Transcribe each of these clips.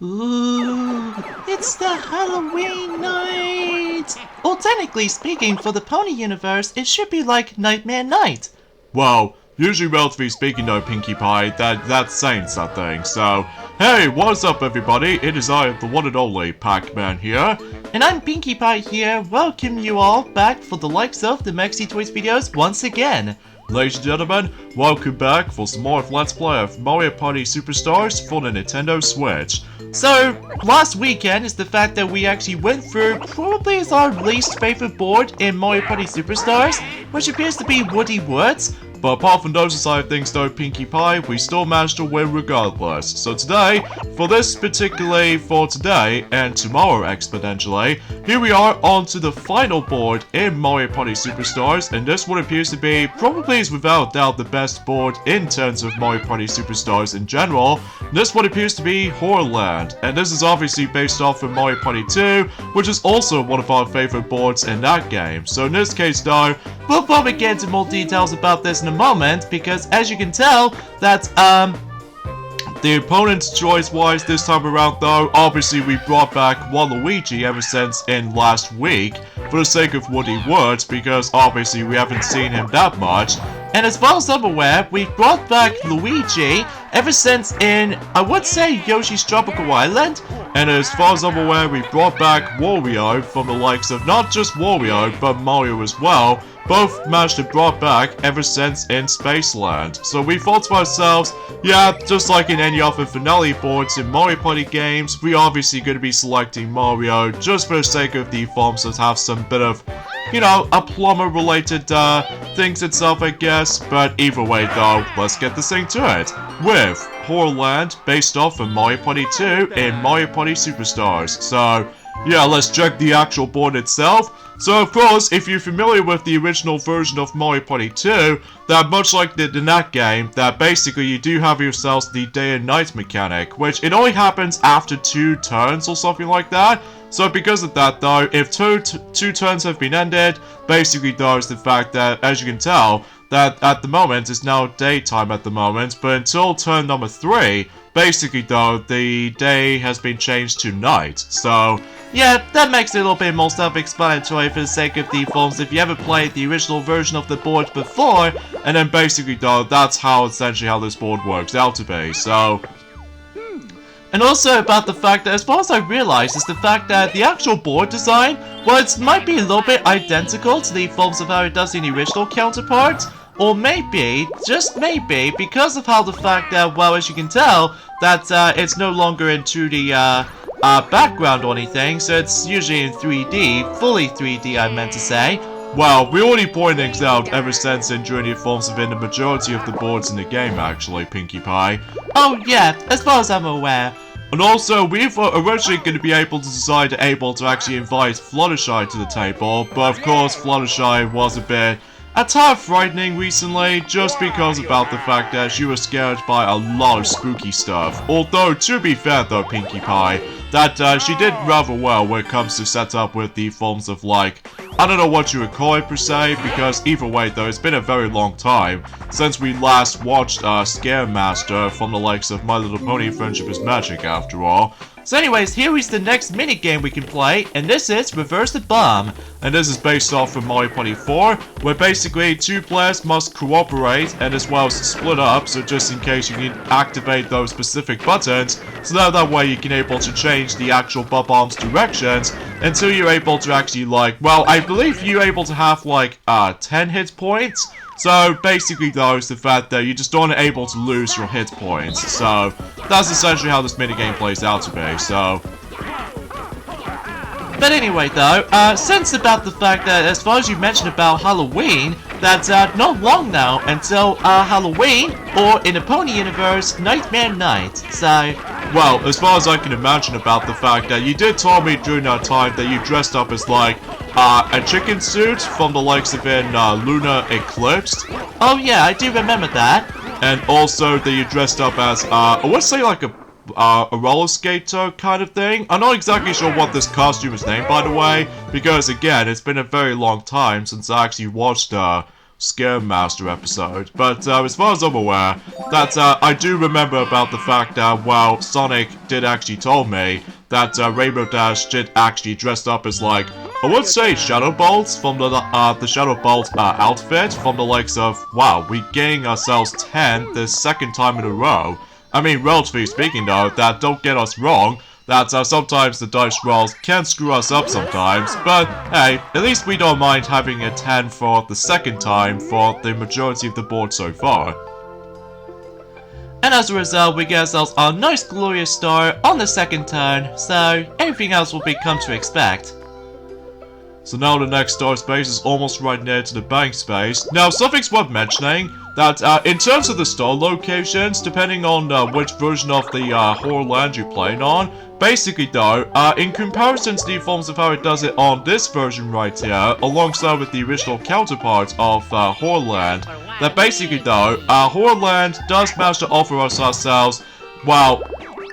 Ooh, it's the Halloween night! Well, technically speaking, for the Pony universe, it should be like Nightmare Night. Well, usually relatively speaking though, Pinkie Pie, that's Saints, I think. So, hey, what's up everybody? It is I, the one and only Pac-Man here. And I'm Pinkie Pie here, welcome you all back for the likes of the Maxi Toys videos once again. Ladies and gentlemen, welcome back for some more of Let's Play of Mario Party Superstars for the Nintendo Switch. So, last weekend is the fact that we actually went through probably is our least favorite board in Mario Party Superstars, which appears to be Woody Woods. But apart from those side of things though, Pinkie Pie, we still managed to win regardless. So today, particularly for today and tomorrow exponentially, here we are on to the final board in Mario Party Superstars, and this one appears to be, probably is without doubt the best board in terms of Mario Party Superstars in general. This one appears to be Horrorland, and this is obviously based off of Mario Party 2, which is also one of our favorite boards in that game. So in this case though, we'll probably get into more details about this in a moment, because as you can tell, that the opponent's choice-wise this time around though, obviously we brought back Waluigi ever since in last week, for the sake of Woody Woods, because obviously we haven't seen him that much. And as far as I'm aware, we brought back Luigi ever since in, I would say, Yoshi's Tropical Island. And as far as I'm aware, we brought back Wario from the likes of not just Wario, but Mario as well. Both managed to brought back ever since in Spaceland. So we thought to ourselves, yeah, just like in any other finale boards in Mario Party games, we obviously going to be selecting Mario just for the sake of the forms that have some bit of, you know, a plumber related things itself, I guess. But either way though, let's get this thing to it. With Horrorland based off of Mario Party 2 in Mario Party Superstars. So yeah, let's check the actual board itself. So of course, if you're familiar with the original version of Mario Party 2, that much like in that game, that basically you do have yourselves the day and night mechanic, which it only happens after 2 turns or something like that. So because of that though, if two turns have been ended, basically though is the fact that, as you can tell, that at the moment it's now daytime at the moment, but until turn number 3, basically though, the day has been changed to night. So yeah, that makes it a little bit more self-explanatory for the sake of the forms if you ever played the original version of the board before. And then basically though, that's how essentially how this board works out to be, so. And also about the fact that, as far as I realize, is the fact that the actual board design, well, it might be a little bit identical to the forms of how it does in the original counterpart. Or maybe, just maybe, because of how the fact that, well, as you can tell, that it's no longer in 2D background or anything, so it's usually in 3D, fully 3D I meant to say. Well, we already pointed things out ever since in Journey Forms have been the majority of the boards in the game actually, Pinkie Pie. Oh yeah, as far as I'm aware. And also, we were originally going to be able to actually invite Fluttershy to the table, but of course Fluttershy was a tad frightening recently, just because about the fact that she was scared by a lot of spooky stuff. Although, to be fair though, Pinkie Pie, that she did rather well when it comes to set up with the forms of like, I don't know what you would call it per se, because either way though, it's been a very long time since we last watched Scare Master from the likes of My Little Pony Friendship is Magic after all. So anyways, here is the next minigame we can play, and this is Reverse the Bomb. And this is based off from Mario Party 4, where basically 2 players must cooperate and as well as split up, so just in case you can activate those specific buttons, so that way you can able to change the actual bomb's directions until you're able to actually like, well, I believe you're able to have like 10 hit points. So basically though is the fact that you just aren't able to lose your hit points. So that's essentially how this minigame plays out to be, so. But anyway though, since about the fact that as far as you mentioned about Halloween, that's not long now until Halloween, or in the Pony universe, Nightmare Night, so. Well, as far as I can imagine about the fact that you did tell me during that time that you dressed up as like a chicken suit from the likes of in Lunar Eclipse. Oh yeah, I do remember that. And also that you dressed up as, I would say like a roller skater kind of thing. I'm not exactly sure what this costume is named, by the way, because again, it's been a very long time since I actually watched Scare Master episode. But as far as I'm aware, that I do remember about the fact that, well, Sonic did actually tell me that Rainbow Dash did actually dress up as, like, I would say Shadow Bolt from the Shadow Bolt outfit from the likes of, wow, we getting ourselves 10 the second time in a row. I mean, relatively speaking though, that don't get us wrong, that sometimes the dice rolls can screw us up sometimes, but hey, at least we don't mind having a 10 for the second time for the majority of the board so far. And as a result, we get ourselves a nice glorious star on the second turn, so everything else will become to expect. So now the next star space is almost right near to the bank space. Now, something's worth mentioning, that in terms of the star locations, depending on which version of the horror land you're playing on, basically though, in comparison to the forms of how it does it on this version right here, alongside with the original counterpart of Horrorland, that basically though, Horrorland does manage to offer us ourselves, well,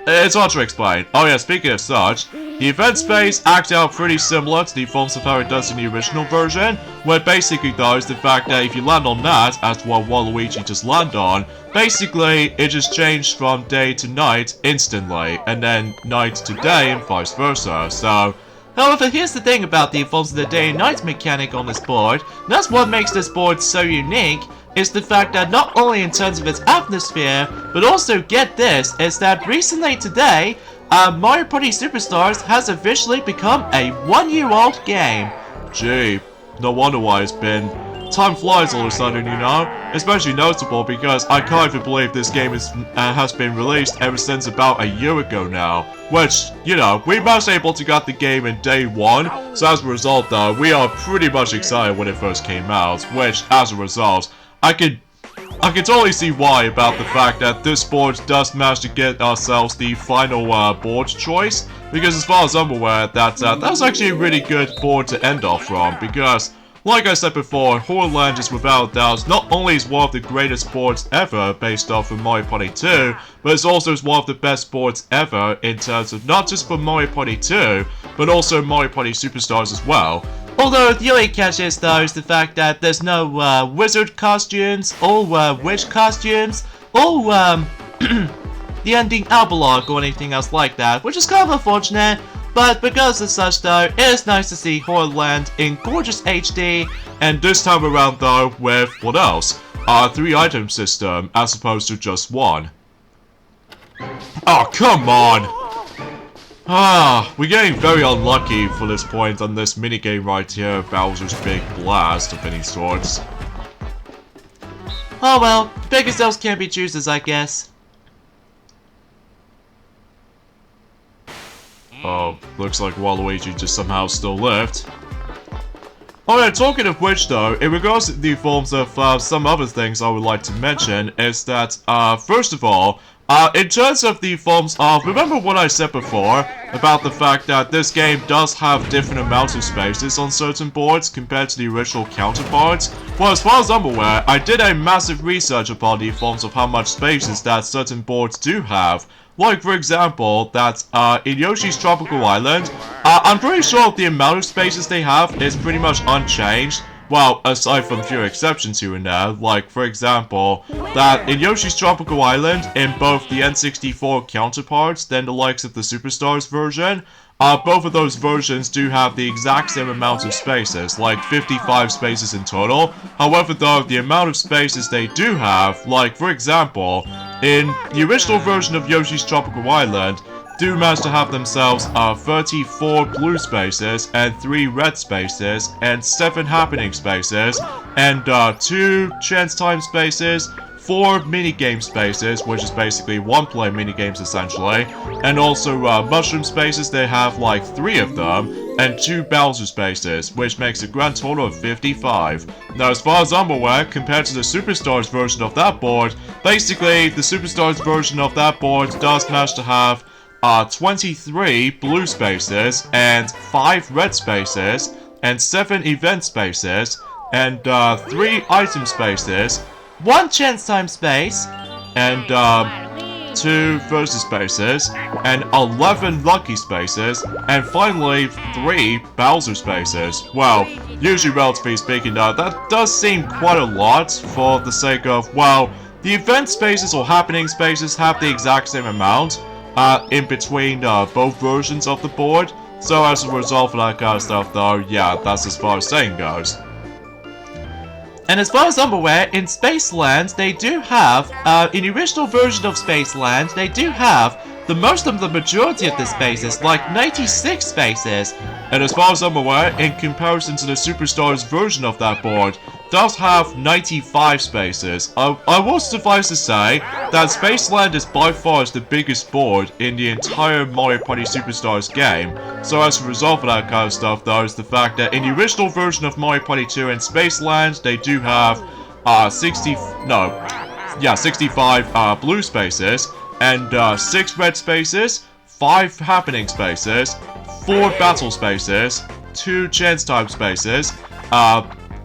it's hard to explain. Oh yeah, speaking of such, the event space acts out pretty similar to the forms of how it does in the original version, where basically though is the fact that if you land on that, as what Waluigi just landed on, basically it just changed from day to night instantly, and then night to day and vice versa, so... However, here's the thing about the Forms of the Day and Night mechanic on this board, and that's what makes this board so unique, is the fact that not only in terms of its atmosphere, but also, get this, is that recently today, Mario Party Superstars has officially become a 1-year-old game. Gee, no wonder why it's been. Time flies all of a sudden, you know? Especially notable because I can't even believe this game has been released ever since about a year ago now. Which, you know, we were able to get the game in day one, so as a result though, we are pretty much excited when it first came out, which, as a result, I could totally see why about the fact that this board does manage to get ourselves the final board choice, because as far as I'm aware, that was actually a really good board to end off from, because, like I said before, Horrorland is without doubt not only is one of the greatest boards ever based off of Mario Party 2, but it's also one of the best boards ever in terms of not just for Mario Party 2, but also Mario Party Superstars as well. Although the only catch is though is the fact that there's no wizard costumes, or witch costumes, or the ending Albalog or anything else like that, which is kind of unfortunate, but because of such though, it is nice to see Horrorland in gorgeous HD, and this time around though with, what else? A 3-item system as opposed to just one. Oh, come on! We're getting very unlucky for this point on this minigame right here, Bowser's Big Blast of any sorts. Oh well, bigger cells can't be choosers, I guess. Oh, looks like Waluigi just somehow still lived. Oh yeah, talking of which though, in regards to the forms of some other things I would like to mention is that, first of all, in terms of the forms of, remember what I said before about the fact that this game does have different amounts of spaces on certain boards compared to the original counterparts? Well, as far as I'm aware, I did a massive research upon the forms of how much spaces that certain boards do have. Like, for example, that in Yoshi's Tropical Island, I'm pretty sure the amount of spaces they have is pretty much unchanged. Well, aside from few exceptions here and there, like, for example, that in Yoshi's Tropical Island, in both the N64 counterparts, then the likes of the Superstars version, both of those versions do have the exact same amount of spaces, like 55 spaces in total. However though, the amount of spaces they do have, like, for example, in the original version of Yoshi's Tropical Island, do manage to have themselves 34 blue spaces, and 3 red spaces, and 7 happening spaces, and 2 chance time spaces, 4 minigame spaces, which is basically one-player minigames essentially, and also mushroom spaces, they have like 3 of them, and 2 Bowser spaces, which makes a grand total of 55. Now as far as I'm aware, compared to the Superstars version of that board, basically the Superstars version of that board does manage to have 23 blue spaces, and 5 red spaces, and 7 event spaces, and 3 item spaces, 1 chance time space, and 2 versus spaces, and 11 lucky spaces, and finally 3 Bowser spaces. Well, usually relatively speaking though, that does seem quite a lot for the sake of, well, the event spaces or happening spaces have the exact same amount in between both versions of the board. So as a result of that kind of stuff though, yeah, that's as far as saying goes. And as far as I'm aware, in Spaceland, they do have, in the original version of Spaceland, they do have the majority of the spaces, like 96 spaces. And as far as I'm aware, in comparison to the Superstars version of that board, does have 95 spaces. I will suffice to say that Spaceland is by far the biggest board in the entire Mario Party Superstars game. So as a result of that kind of stuff though, is the fact that in the original version of Mario Party 2 and Spaceland, they do have 65 blue spaces, and 6 red spaces, 5 happening spaces, 4 battle spaces, 2 chance time spaces,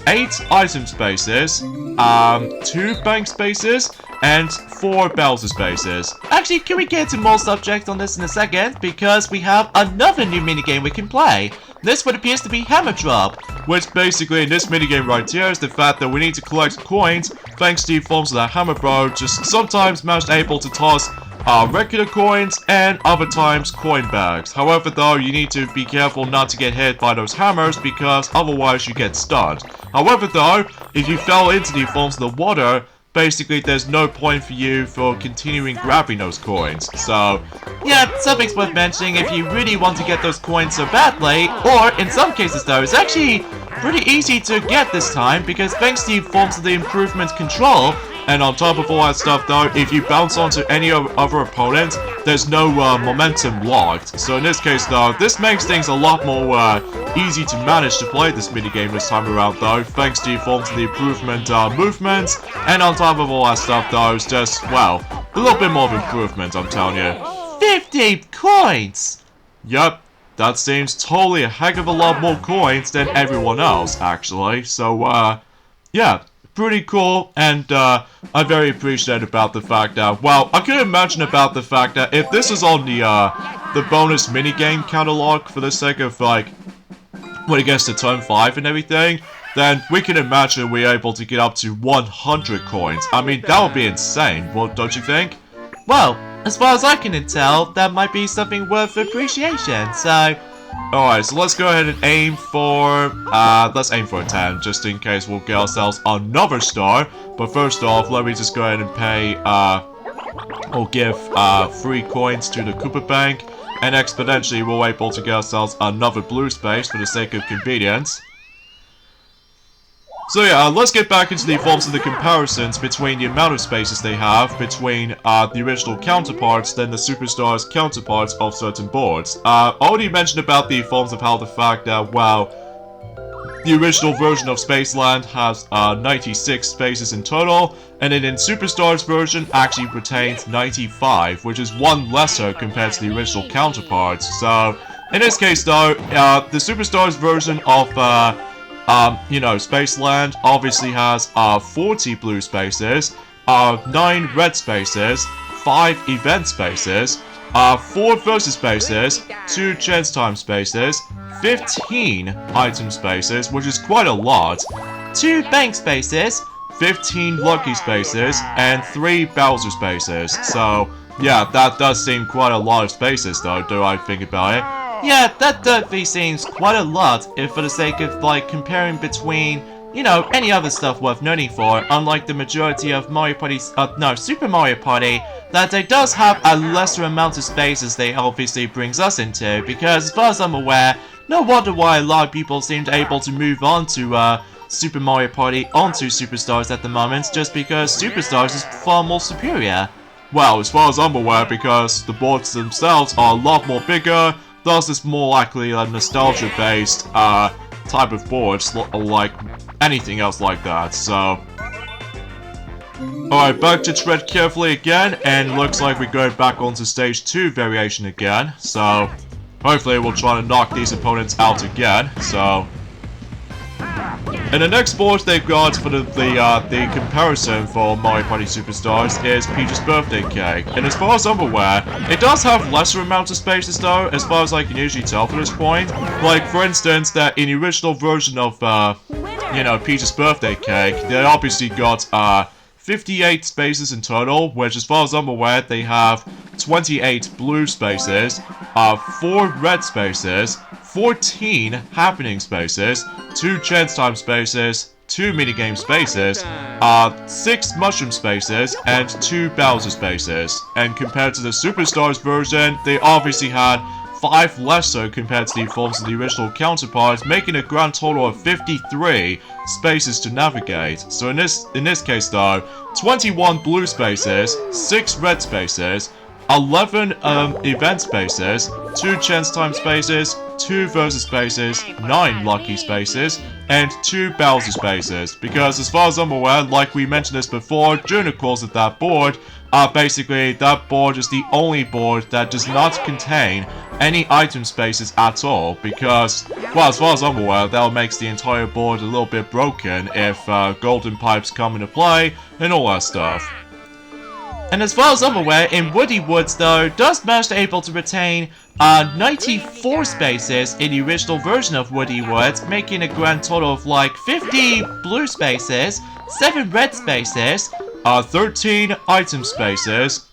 8 item spaces, 2 bank spaces, and 4 Bowser spaces. Actually, can we get into more subject on this in a second? Because we have another new minigame we can play. This what appears to be Hammer Drop. Which basically in this minigame right here is the fact that we need to collect coins thanks to the forms of that Hammer Bro, just sometimes managed able to toss regular coins and other times coin bags. However though, you need to be careful not to get hit by those hammers because otherwise you get stunned. However though, if you fell into the forms of the water, basically there's no point for you for continuing grabbing those coins. So yeah, something's worth mentioning if you really want to get those coins so badly, or in some cases though, it's actually pretty easy to get this time because thanks to the forms of the improvement control. And on top of all that stuff though, if you bounce onto any other opponent, there's no momentum locked. So in this case though, this makes things a lot more easy to manage to play this minigame this time around though, thanks to the forms of the improvement movements. And on top of all that stuff though, it's just, well, a little bit more of improvement, I'm telling you. 50 coins! Yep, that seems totally a heck of a lot more coins than everyone else, actually. So, yeah. Pretty cool, and I'm very appreciative about the fact that, well, I can imagine about the fact that if this is on the bonus minigame catalog for the sake of, like, when it gets to turn 5 and everything, then we can imagine we're able to get up to 100 coins. I mean, that would be insane, well, don't you think? Well, as far as I can tell, that might be something worth appreciation, so... Alright, so let's go ahead and aim for, let's aim for a 10, just in case we'll get ourselves another star. But first off, let me just go ahead and pay, or give, 3 coins to the Koopa Bank, and exponentially we're able to get ourselves another blue space for the sake of convenience. So yeah, let's get back into the forms of the comparisons between the amount of spaces they have between the original counterparts than the Superstars counterparts of certain boards. Already mentioned about the forms of how the fact that, well, the original version of Spaceland has 96 spaces in total, and then in Superstars version actually retains 95, which is one lesser compared to the original counterparts. So, in this case though, the Superstars version of you know, Spaceland obviously has 40 blue spaces, 9 red spaces, 5 event spaces, 4 versus spaces, 2 chance time spaces, 15 item spaces, which is quite a lot, 2 bank spaces, 15 lucky spaces, and 3 Bowser spaces. So, yeah, that does seem quite a lot of spaces though, do I think about it? Yeah, that definitely seems quite a lot, if for the sake of, like, comparing between, you know, any other stuff worth noting for, unlike the majority of Mario Party, Super Mario Party, that it does have a lesser amount of spaces they obviously brings us into, because as far as I'm aware, no wonder why a lot of people seemed able to move on to, Super Mario Party onto Superstars at the moment, just because Superstars is far more superior. Well, as far as I'm aware, because the boards themselves are a lot more bigger, thus it's more likely a nostalgia-based type of boards, like anything else like that, so... Alright, back to tread carefully again, and looks like we're going back onto stage 2 variation again, so... Hopefully we'll try to knock these opponents out again, so... And the next board they've got for the comparison for Mario Party Superstars is Peach's Birthday Cake. And as far as I'm aware, it does have lesser amounts of spaces though, as far as I can usually tell for this point. Like, for instance, that in the original version of, you know, Peach's Birthday Cake, they obviously got, 58 spaces in total, which as far as I'm aware, they have 28 blue spaces, 4 red spaces, 14 happening spaces, 2 chance time spaces, 2 minigame spaces, 6 mushroom spaces, and 2 Bowser spaces. And compared to the Superstars version, they obviously had 5 less so compared to the forms of the original counterparts, making a grand total of 53 spaces to navigate. So in this case though, 21 blue spaces, 6 red spaces, 11 event spaces, 2 chance time spaces, 2 versus spaces, 9 lucky spaces, and 2 Bowser spaces. Because as far as I'm aware, like we mentioned this before, during the course of that board, basically that board is the only board that does not contain any item spaces at all. Because, well, as far as I'm aware, that makes the entire board a little bit broken if golden pipes come into play and all that stuff. And as far as I'm aware, in Woody Woods though, does manage to able to retain 94 spaces in the original version of Woody Woods, making a grand total of like 50 blue spaces, 7 red spaces, 13 item spaces,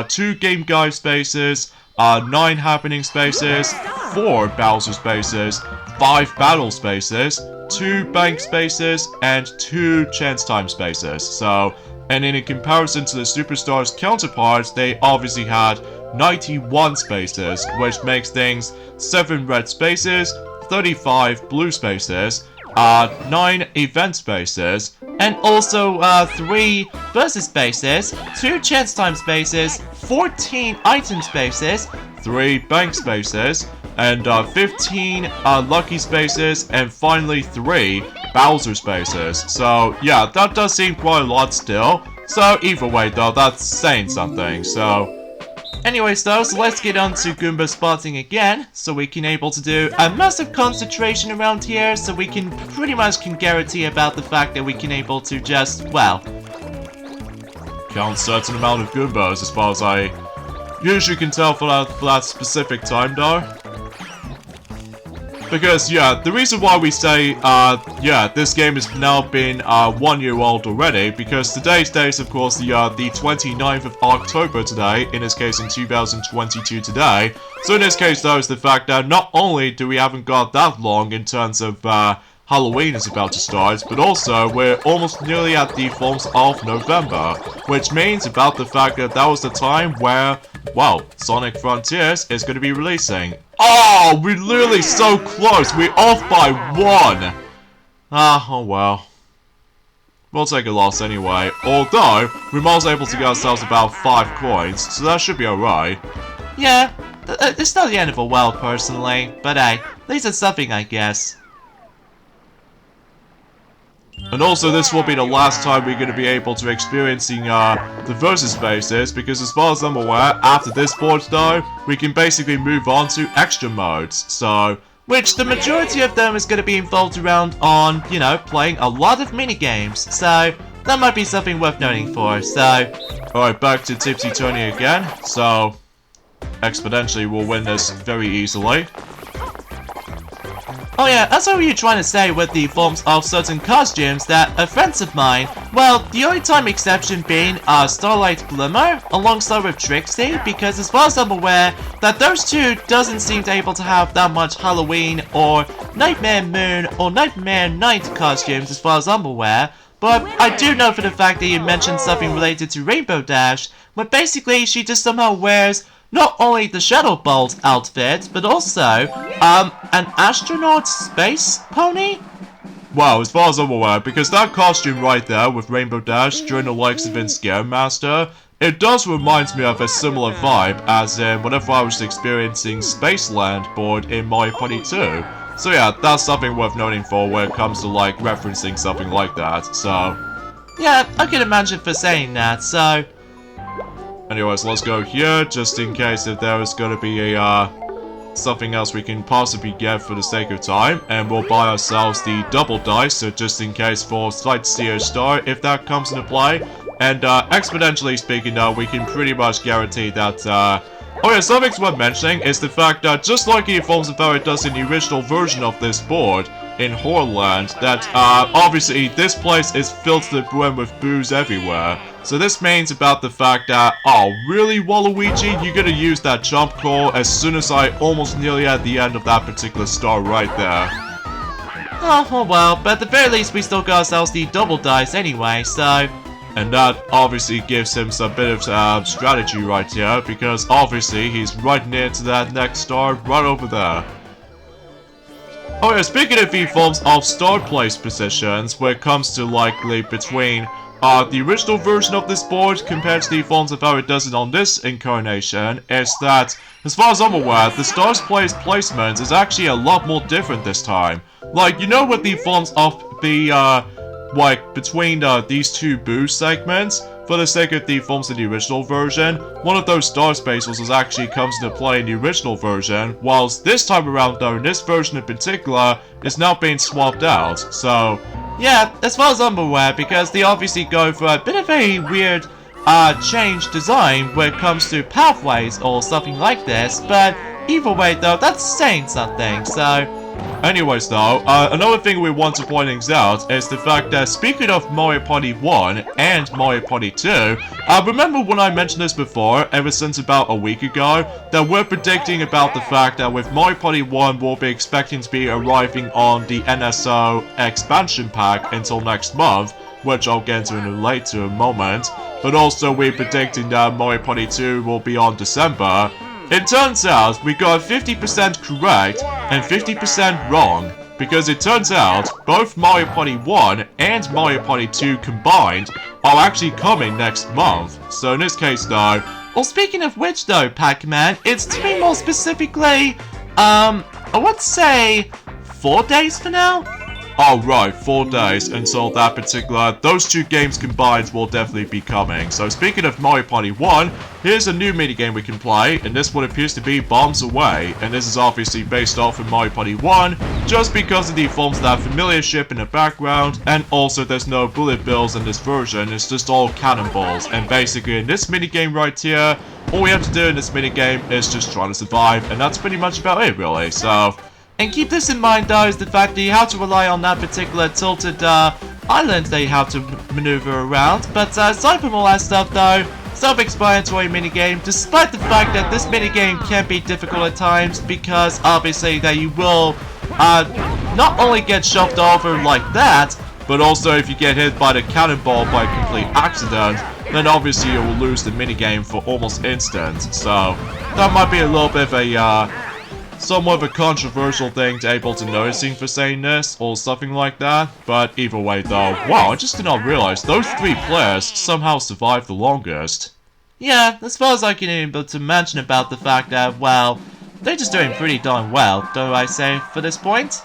2 game guide spaces, 9 happening spaces, 4 Bowser spaces, 5 battle spaces, 2 bank spaces, and 2 chance time spaces. So, and in a comparison to the Superstars counterparts, they obviously had 91 spaces, which makes things 7 red spaces, 35 blue spaces, 9 event spaces, and also 3 versus spaces, 2 chance time spaces, 14 item spaces, 3 bank spaces, and 15 lucky spaces, and finally 3 Bowser spaces. So yeah, that does seem quite a lot still. So either way though, that's saying something. So anyways though, so let's get on to Goomba spotting again, so we can able to do a massive concentration around here, so we can pretty much can guarantee about the fact that we can able to just, well, count certain amount of Goombas as far as I usually can tell for that specific time though. Because, yeah, the reason why we say, yeah, this game has now been 1 year old already, because today's date is, of course, the 29th of October today, in this case in 2022 today. So in this case, though, is the fact that not only do we haven't got that long in terms of Halloween is about to start, but also we're almost nearly at the forms of November, which means about the fact that that was the time where, well, Sonic Frontiers is going to be releasing. Oh, we're literally so close. We're off by 1. Oh well. We'll take a loss anyway. Although, we might be able to get ourselves about 5 coins, so that should be alright. Yeah, it's not the end of the world personally, but hey, at least it's something, I guess. And also, this will be the last time we're going to be able to experiencing the versus spaces, because as far as I'm aware, after this board though, we can basically move on to extra modes, so... Which the majority of them is going to be involved around on, you know, playing a lot of minigames, so that might be something worth noting for, so... Alright, back to Tipsy Tony again, so... Exponentially we'll win this very easily. Oh yeah, that's what you're trying to say with the forms of certain costumes that are friends of mine. Well, the only time exception being Starlight Glimmer alongside with Trixie, because as far as I'm aware, that those two doesn't seem to able to have that much Halloween or Nightmare Moon or Nightmare Night costumes as far as I'm aware. But I do know for the fact that you mentioned something related to Rainbow Dash, where basically she just somehow wears not only the Shadow Bolt outfit, but also, an astronaut space pony? Wow, as far as I'm aware, because that costume right there with Rainbow Dash during the likes of in Scare Master, it does remind me of a similar vibe as in whenever I was experiencing Spaceland board in Mario Party 2. So yeah, that's something worth noting for when it comes to like referencing something like that, so... Yeah, I can imagine for saying that, so... Anyways, let's go here, just in case if there is going to be a, something else we can possibly get for the sake of time, and we'll buy ourselves the double dice, so just in case for Sightseer Star, if that comes into play. And exponentially speaking though, we can pretty much guarantee that, oh yeah, something's worth mentioning is the fact that just like it informs of how it does in the original version of this board, in Horrorland, that obviously this place is filled to the brim with booze everywhere. So this means about the fact that, oh really Waluigi, you're gonna use that jump call as soon as I almost nearly at the end of that particular star right there. Oh well, but at the very least we still got ourselves the double dice anyway, so... And that obviously gives him some bit of strategy right here, because obviously he's right near to that next star right over there. Oh yeah, speaking of the forms of star place positions, when it comes to likely between the original version of this board compared to the forms of how it does it on this incarnation, is that, as far as I'm aware, the stars place placement is actually a lot more different this time. Like, you know with the forms of the, like, between these two boost segments, for the sake of the forms of the original version, one of those star spaces actually comes into play in the original version, whilst this time around though, in this version in particular, is now being swapped out, so... Yeah, as far as I'm aware, because they obviously go for a bit of a weird, change design when it comes to pathways or something like this, but either way though, that's saying something, so... Anyways though, another thing we want to point things out is the fact that speaking of Mario Party 1 and Mario Party 2, remember when I mentioned this before, ever since about a week ago, that we're predicting about the fact that with Mario Party 1 we'll be expecting to be arriving on the NSO expansion pack until next month, which I'll get into in a later moment, but also we're predicting that Mario Party 2 will be on December. It turns out we got 50% correct and 50% wrong, because it turns out both Mario Party 1 and Mario Party 2 combined are actually coming next month. So in this case though... Well, speaking of which though, Pac-Man, it's to be more specifically, I would say 4 days for now? Oh right, 4 days until that particular, those two games combined will definitely be coming. So speaking of Mario Party 1, here's a new minigame we can play, and this one appears to be Bombs Away, and this is obviously based off of Mario Party 1, just because of the forms of that familiar ship in the background, and also there's no bullet bills in this version, it's just all cannonballs, and basically in this minigame right here, all we have to do in this minigame is just try to survive, and that's pretty much about it really, so... And keep this in mind though, is the fact that you have to rely on that particular tilted island that you have to maneuver around. But aside from all that stuff though, self-explanatory minigame, despite the fact that this minigame can be difficult at times, because obviously that you will not only get shoved over like that, but also if you get hit by the cannonball by complete accident, then obviously you will lose the minigame for almost instant. So that might be a little bit of a somewhat of a controversial thing to able to noticing for saying this, or something like that, but either way though, wow, I just did not realize those 3 players somehow survived the longest. Yeah, as far as I can able to mention about the fact that, well, they're just doing pretty darn well, don't I say, for this point?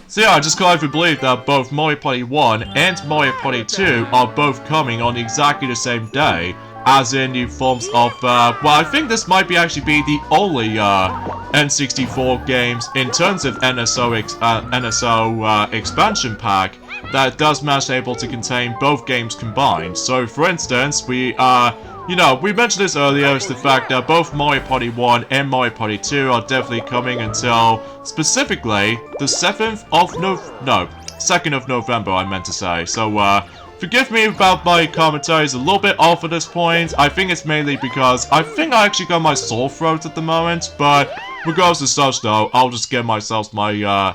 So yeah, I just can't even believe that both Mario Party 1 and Mario Party 2 are both coming on exactly the same day, as in the forms of, well, I think this might be actually be the only, N64 games in terms of NSO expansion pack that does manage able to contain both games combined. So, for instance, we, you know, we mentioned this earlier, is the fact that both Mario Party 1 and Mario Party 2 are definitely coming until, specifically, the 2nd of November, I meant to say. So, forgive me about my commentaries a little bit off at this point. I think it's mainly because I think I actually got my sore throat at the moment, but regardless of such though, I'll just get myself my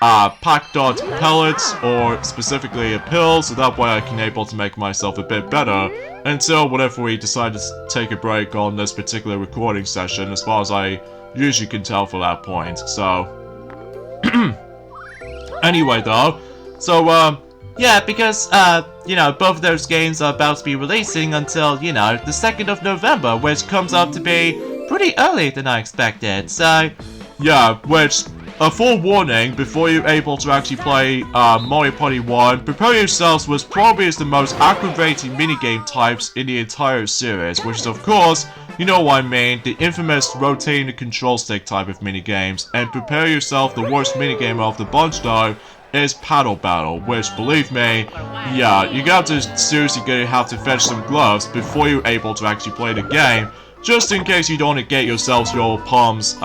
pack dot pellets, or specifically a pill, so that way I can able to make myself a bit better until whenever we decide to take a break on this particular recording session, as far as I usually can tell for that point. So anyway though, so yeah, because, you know, both of those games are about to be releasing until, you know, the 2nd of November, which comes out to be pretty early than I expected, so... Yeah, which a full warning before you're able to actually play Mario Party 1. Prepare yourselves was probably the most aggravating minigame types in the entire series, which is of course, you know what I mean, the infamous rotating the control stick type of minigames. And prepare yourself, the worst minigame of the bunch though is Paddle Battle, which, believe me, yeah, you got to seriously gonna have to fetch some gloves before you're able to actually play the game, just in case you don't get yourselves your palms,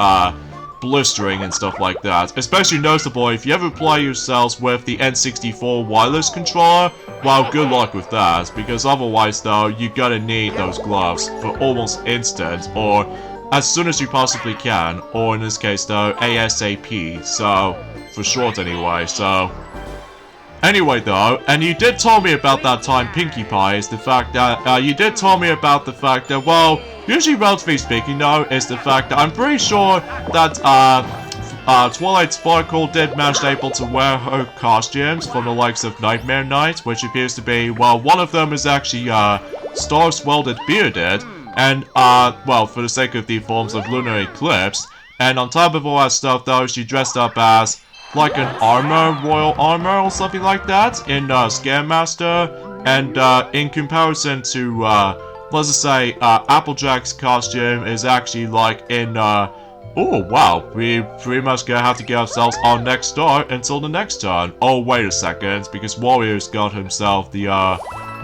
blistering and stuff like that. Especially noticeable if you ever play yourselves with the N64 wireless controller, well, good luck with that, because otherwise though, you're gonna need those gloves for almost instant, or as soon as you possibly can, or in this case though, ASAP, so, for short anyway, so... Anyway though, and you did tell me about that time Pinkie Pie, is the fact that, you did tell me about the fact that, well, usually relatively speaking though, is the fact that I'm pretty sure that, Twilight Sparkle did manage able to wear her costumes from the likes of Nightmare Night, which appears to be, well, one of them is actually, Star-Swelled Bearded, and, well, for the sake of the forms of Lunar Eclipse, and on top of all that stuff though, she dressed up as like an royal armor or something like that in Scare Master, and in comparison to let's just say Applejack's costume is actually like in oh wow, we pretty much gonna have to get ourselves our next star until the next turn. Oh wait a second, because Warrior's got himself the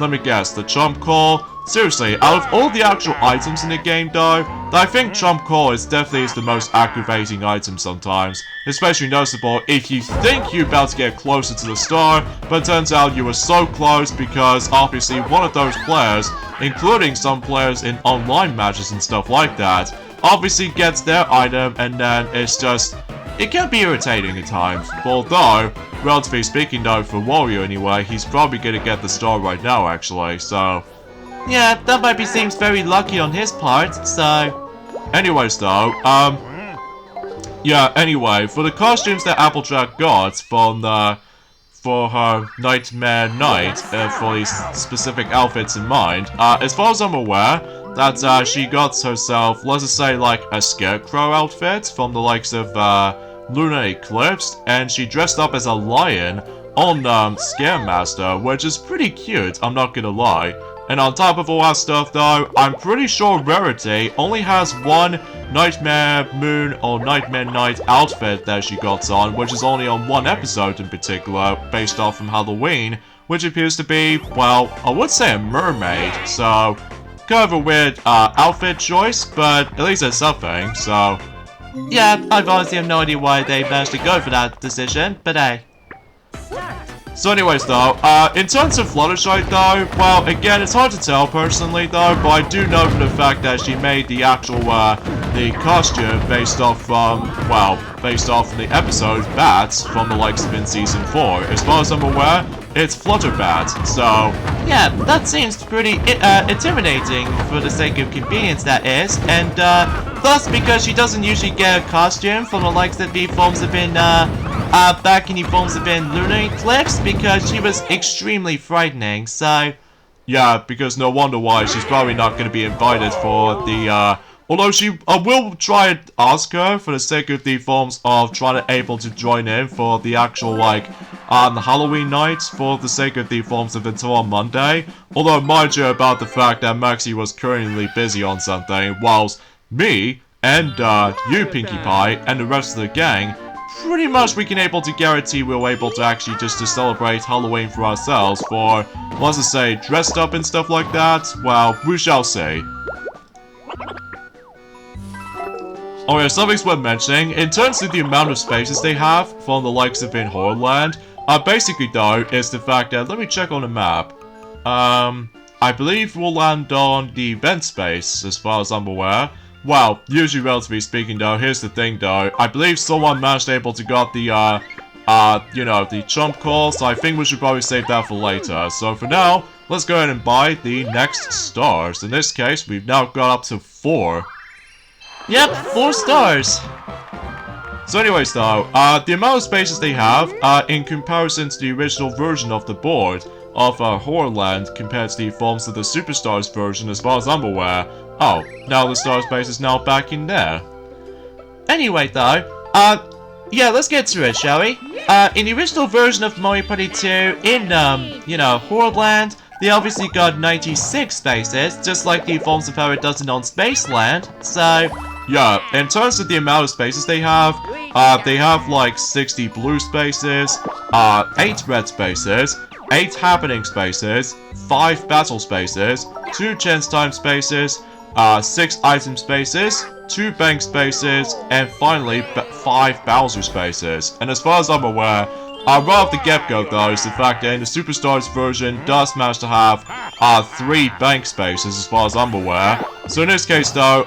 let me guess, the Trump Call. Seriously, out of all the actual items in the game though, I think Trump Call is definitely the most aggravating item sometimes. Especially noticeable if you think you're about to get closer to the star, but turns out you were so close because obviously one of those players, including some players in online matches and stuff like that, obviously gets their item and then it's just... It can be irritating at times, although, relatively speaking though, for Wario anyway, he's probably gonna get the star right now actually, so... Yeah, that might be seems very lucky on his part, so... Anyways though, yeah, anyway, for the costumes that Applejack got from for her Nightmare Night, for these specific outfits in mind, as far as I'm aware, that she got herself, let's just say like a Scarecrow outfit from the likes of Lunar Eclipse, and she dressed up as a lion on Scare Master, which is pretty cute, I'm not gonna lie. And on top of all that stuff though, I'm pretty sure Rarity only has one Nightmare Moon or Nightmare Night outfit that she got on, which is only on one episode in particular, based off from Halloween, which appears to be, well, I would say a mermaid, so kind of a weird outfit choice, but at least it's something, so... Yeah, I've honestly have no idea why they managed to go for that decision, but hey. So anyways though, in terms of Fluttershy though, well, again, it's hard to tell personally though, but I do know for the fact that she made the actual, the costume based off from, well, based off the episode Bats from the likes of in Season 4. As far as I'm aware, it's Flutterbat, so... Yeah, that seems pretty intimidating for the sake of convenience, that is, and plus because she doesn't usually get a costume from the likes of the forms have been, back in the forms have been Lunar Eclipse, because she was extremely frightening, so... Yeah, because no wonder why she's probably not going to be invited for the, although she, I will try and ask her for the sake of the forms of trying to able to join in for the actual, like, Halloween night for the sake of the forms of until on Monday. Although, mind you about the fact that Maxie was currently busy on something, whilst me and, you, Pinkie Pie, and the rest of the gang, pretty much we can able to guarantee we're able to actually just to celebrate Halloween for ourselves for, let's just say, dressed up and stuff like that. Well, we shall see. Oh yeah, something's worth mentioning. In terms of the amount of spaces they have from the likes of in Horrorland, basically though, is the fact that, let me check on the map. I believe we'll land on the event space, as far as I'm aware. Well, usually relatively speaking though, here's the thing though, I believe someone managed able to got the, you know, the Trump Call, so I think we should probably save that for later. So for now, let's go ahead and buy the next stars. In this case, we've now got up to 4. Yep, 4 stars. So anyways though, the amount of spaces they have, in comparison to the original version of the board of Horrorland compared to the forms of the Superstars version as far as I'm aware, oh, now the star space is now back in there. Anyway though, yeah, let's get to it, shall we? In the original version of Mario Party 2, in, you know, Horrorland, they obviously got 96 spaces, just like the forms of how it does it on Spaceland, so... Yeah, in terms of the amount of spaces they have like 60 blue spaces, 8 red spaces, 8 happening spaces, 5 battle spaces, 2 chance time spaces, 6 item spaces, 2 bank spaces, and finally 5 Bowser spaces. And as far as I'm aware, right off the get-go though is the fact that in the Superstars version does manage to have 3 bank spaces as far as I'm aware. So in this case though,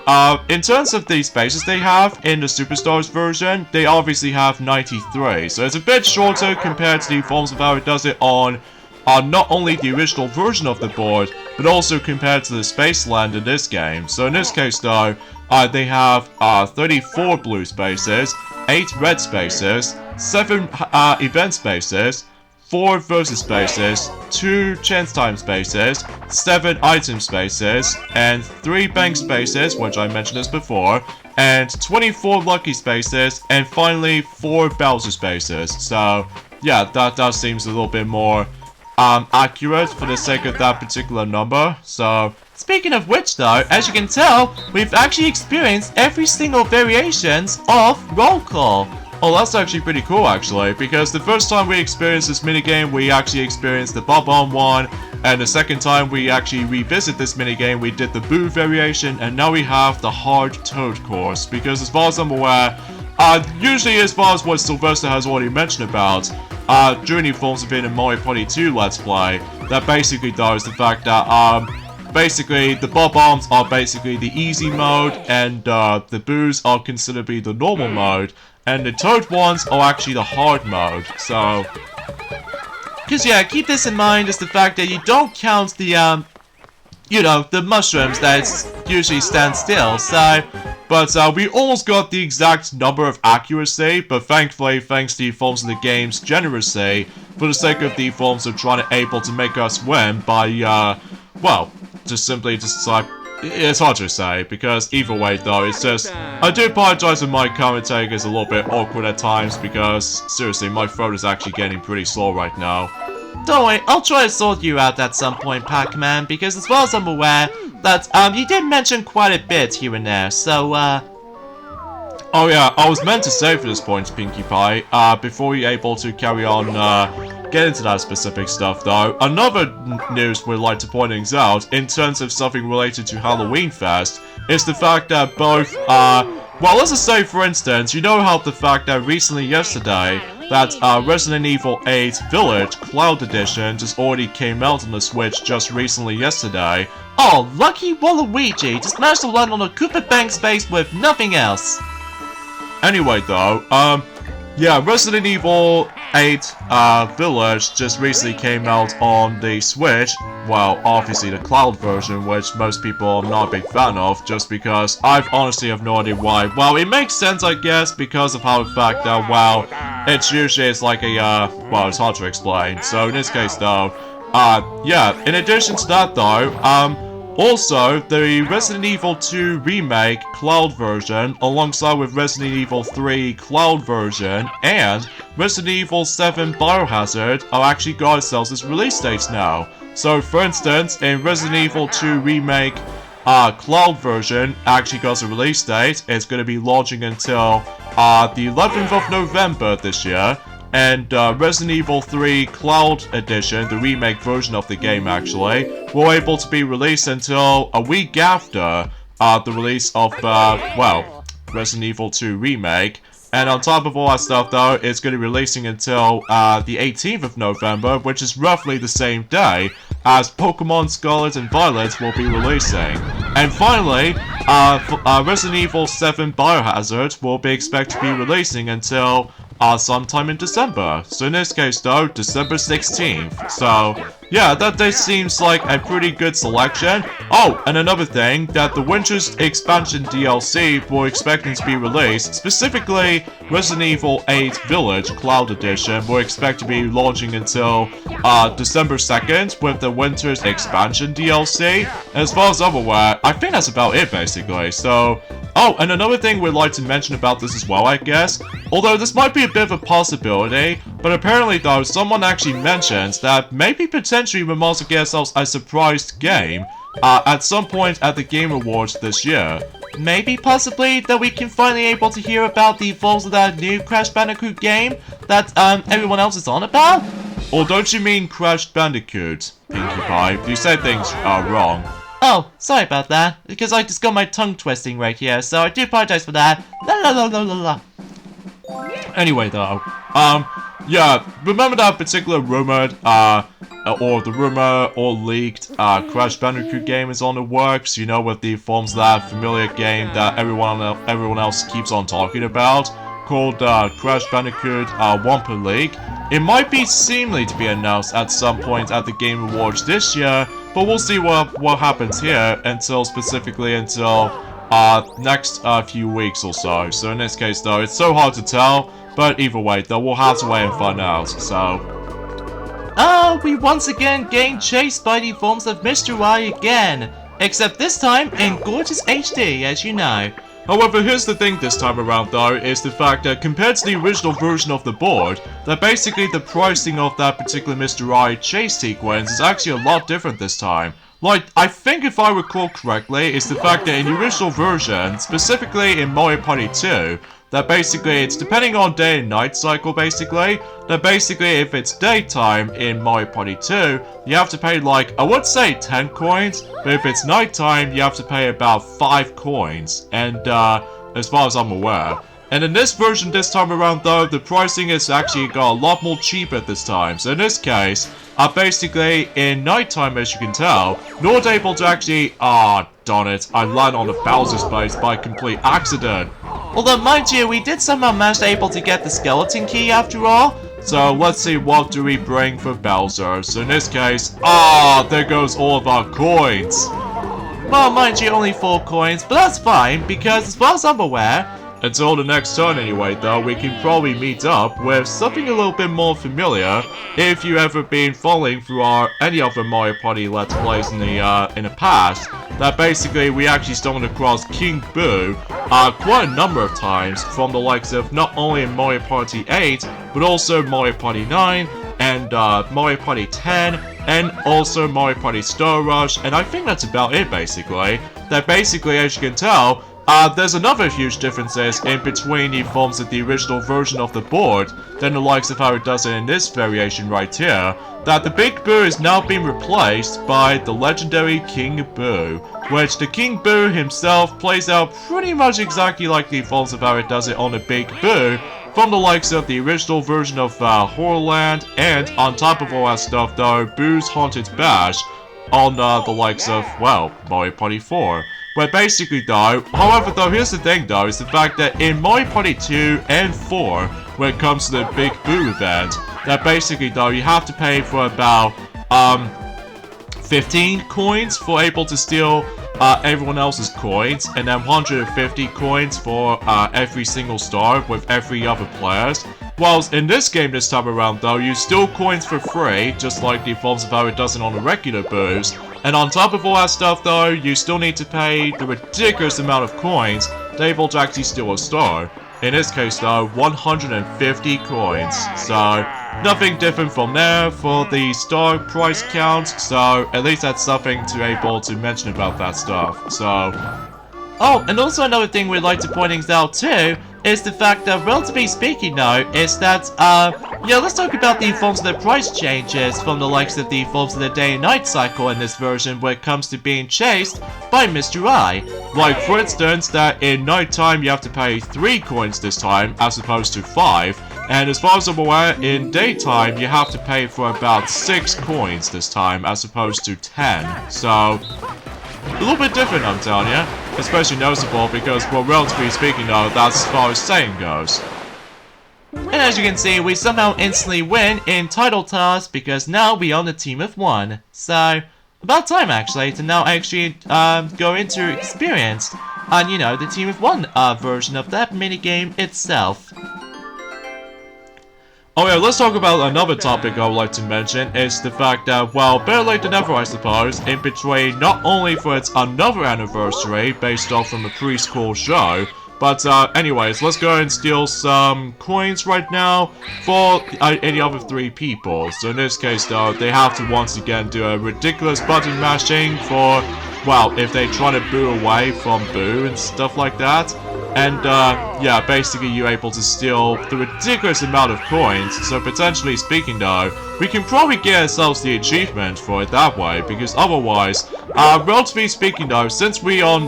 in terms of the spaces they have in the Superstars version, they obviously have 93. So it's a bit shorter compared to the forms of how it does it on not only the original version of the board, but also compared to the Spaceland in this game. So in this case though, they have 34 blue spaces, 8 red spaces, 7 event spaces, 4 versus spaces, 2 chance time spaces, 7 item spaces, and 3 bank spaces, which I mentioned this before, and 24 lucky spaces, and finally 4 Bowser spaces. So yeah, that seems a little bit more accurate for the sake of that particular number. So speaking of which though, as you can tell, we've actually experienced every single variations of Roll Call. oh, that's actually pretty cool actually, because the first time we experienced this minigame, we actually experienced the Bob-omb one, and the second time we actually revisit this minigame, we did the Boo variation, and now we have the Hard Toad course, because as far as I'm aware, usually as far as what Sylvester has already mentioned about, during the forms of it in Mario Party 2 Let's Play, that basically does the fact that, basically, the Bob-ombs are basically the easy mode, and the Boos are considered to be the normal mode, and the Toad ones are actually the hard mode, so... Because yeah, keep this in mind is the fact that you don't count the, you know, the mushrooms that usually stand still, so... But we almost got the exact number of accuracy, but thankfully, thanks to the forms of the game's generosity, for the sake of the forms of trying to able to make us win by, well, just like, it's hard to say, because either way though, it's just, I do apologize if my commentating is a little bit awkward at times, because, seriously, my throat is actually getting pretty sore right now. Don't worry, I'll try to sort you out at some point, Pac-Man, because as far as I'm aware, that, you did mention quite a bit here and there, so, Oh yeah, I was meant to say for this point, Pinkie Pie, before you're able to carry on, get into that specific stuff though, another news we'd like to point things out, in terms of something related to Halloween Fest, is the fact that both, well, let's just say for instance, you know how the fact that recently yesterday, that Resident Evil 8 Village Cloud Edition just already came out on the Switch just recently yesterday. Oh, lucky Waluigi just managed to land on a Koopa Bank space with nothing else. Anyway though, yeah, Resident Evil 8 Village just recently came out on the Switch. Well, obviously the cloud version, which most people are not a big fan of, just because I honestly have no idea why. Well, it makes sense, I guess, because of how the fact that, well, it's usually like a, well, it's hard to explain. So in this case though, yeah, in addition to that though, also, the Resident Evil 2 Remake Cloud version, alongside with Resident Evil 3 Cloud version, and Resident Evil 7 Biohazard are actually got themselves as release dates now. So, for instance, in Resident Evil 2 Remake Cloud version actually got a release date. It's going to be launching until the 11th of November this year. And Resident Evil 3 Cloud Edition, the remake version of the game actually, will able to be released until a week after the release of, well, Resident Evil 2 Remake. And on top of all that stuff though, it's going to be releasing until the 18th of November, which is roughly the same day as Pokemon Scarlet and Violet will be releasing. And finally, Resident Evil 7 Biohazard will be expected to be releasing until sometime in December. So in this case though, December 16th. So yeah, that seems like a pretty good selection. Oh, and another thing, that the Winter's Expansion DLC we're expecting to be released, specifically Resident Evil 8 Village Cloud Edition, we're expected to be launching until December 2nd with the Winter's Expansion DLC. And as far as I'm aware, I think that's about it basically. So Oh, and another thing we'd like to mention about this as well, I guess, although this might be a bit of a possibility, but apparently though, someone actually mentions that maybe potentially we might also get ourselves a surprised game at some point at the Game Awards this year. Maybe, possibly, that we can finally able to hear about the evolves of that new Crash Bandicoot game that everyone else is on about? Or don't you mean Crash Bandicoot, Pinkie Pie? You said things wrong. Oh, sorry about that, because I just got my tongue twisting right here, so I do apologize for that. La la la la la la. Anyway though, yeah, remember that particular rumored, or the rumor or leaked Crash Bandicoot game is on the works, you know, with the forms of that familiar game that everyone else keeps on talking about, called Crash Bandicoot Wumpa League. It might be seemly to be announced at some point at the Game Awards this year, but we'll see what happens here specifically until next few weeks or so. So in this case though, it's so hard to tell, but either way though, we'll have to wait and find out, so... Oh, we once again getting chased by the forms of Mr. Y again, except this time in gorgeous HD, as you know. However, here's the thing this time around though, is the fact that compared to the original version of the board, that basically the pricing of that particular Mr. I chase sequence is actually a lot different this time. Like, I think if I recall correctly, is the fact that in the original version, specifically in Mario Party 2, that basically it's depending on day and night cycle basically, that basically if it's daytime in Mario Party 2, you have to pay like, I would say 10 coins, but if it's nighttime, you have to pay about 5 coins, and as far as I'm aware. And in this version this time around though, the pricing is actually got a lot more cheaper this time. So in this case, basically in nighttime as you can tell, not able to actually, darn it, I landed on the Bowser's base by complete accident. Although mind you, we did somehow manage to able to get the skeleton key after all. So let's see, what do we bring for Bowser? So in this case, there goes all of our coins. Well, mind you, only 4 coins, but that's fine, because as far as I'm aware, until the next turn anyway though, we can probably meet up with something a little bit more familiar if you ever been following through any other Mario Party Let's Plays in the past, that basically we actually stumbled across King Boo quite a number of times from the likes of not only in Mario Party 8, but also Mario Party 9, and Mario Party 10, and also Mario Party Star Rush, and I think that's about it basically. That basically, as you can tell, there's another huge differences in between the forms of the original version of the board than the likes of how it does it in this variation right here, that the Big Boo is now being replaced by the legendary King Boo, which the King Boo himself plays out pretty much exactly like the forms of how it does it on the Big Boo, from the likes of the original version of Horrorland, and on top of all that stuff though, Boo's Haunted Bash on the likes of, well, Mario Party 4. But basically though, however though, here's the thing though, is the fact that in Mario Party 2 and 4, when it comes to the Big Boo event, that basically though, you have to pay for about, 15 coins for able to steal everyone else's coins, and then 150 coins for every single star with every other players. Whilst in this game this time around though, you steal coins for free, just like the forms of how it does it on the regular Boos. And on top of all that stuff though, you still need to pay the ridiculous amount of coins to be able to actually steal a star. In this case though, 150 coins. So, nothing different from there for the star price count, so at least that's something to be able to mention about that stuff. So... oh, and also another thing we'd like to point out too, is the fact that, relatively speaking though, is that, yeah, let's talk about the forms of the price changes from the likes of the forms of the day and night cycle in this version when it comes to being chased by Mr. I. Like, for instance, that in nighttime you have to pay 3 coins this time, as opposed to 5, and as far as I'm aware, in daytime you have to pay for about 6 coins this time, as opposed to 10. So... a little bit different, I'm telling you. Especially noticeable because, well, relatively speaking though, that's as far as saying goes. And as you can see, we somehow instantly win in title toss because now we own a team of 1. So, about time actually to now actually go into experience on, you know, the team of 1 version of that minigame itself. Oh yeah, let's talk about another topic I would like to mention, is the fact that, well, better late than never I suppose, in between not only for its another anniversary based off from a preschool show, but anyways, let's go and steal some coins right now for any other 3 people. So in this case though, they have to once again do a ridiculous button mashing for, well, if they try to boo away from Boo and stuff like that. And, yeah, basically you're able to steal the ridiculous amount of coins, so potentially speaking though, we can probably get ourselves the achievement for it that way, because otherwise, relatively speaking though, since we on,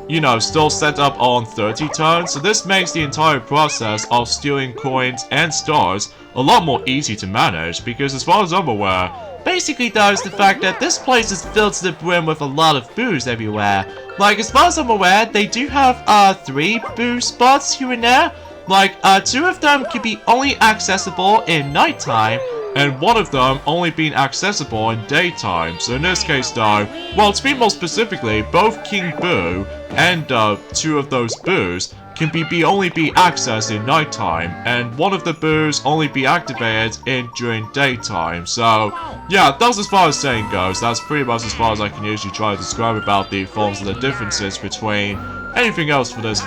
you know, still set up on 30 turns, so this makes the entire process of stealing coins and stars a lot more easy to manage, because as far as I'm aware, Basically though is the fact that this place is filled to the brim with a lot of boos everywhere. Like, as far as I'm aware, they do have 3 boo spots here and there. Like, 2 of them can be only accessible in nighttime, and 1 of them only being accessible in daytime. So in this case though, well, to be more specifically, both King Boo and 2 of those boos can only be accessed in nighttime, and 1 of the boos only be activated during daytime. So yeah, that's as far as saying goes. That's pretty much as far as I can usually try to describe about the forms of the differences between anything else for this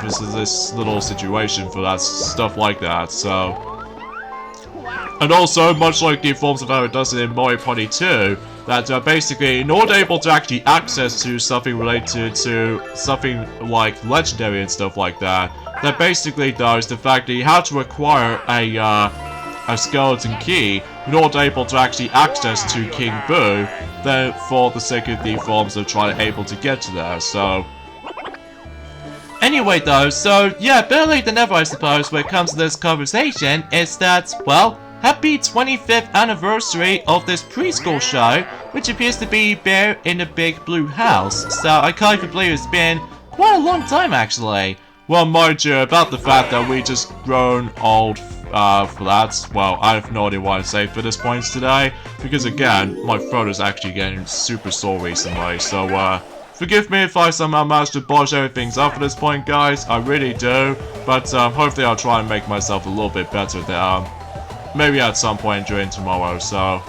little situation for that stuff like that. So. And also, much like the forms of how it does it in Mario Party 2, that basically, in order able to actually access to something related to something like legendary and stuff like that, that basically does the fact that you have to acquire a skeleton key in order able to actually access to King Boo, then for the sake of the forms of trying to able to get to there. So. Anyway though, so yeah, better late than never I suppose when it comes to this conversation, is that, well, happy 25th anniversary of this preschool show, which appears to be Bear in a Big Blue House. So I can't even believe it's been quite a long time actually. Well, mind you, about the fact that we just grown old for that, well, I have no idea what to say for this point today, because again, my throat is actually getting super sore recently, so forgive me if I somehow managed to botch everything up at this point, guys, I really do, but hopefully I'll try and make myself a little bit better there, maybe at some point during tomorrow, so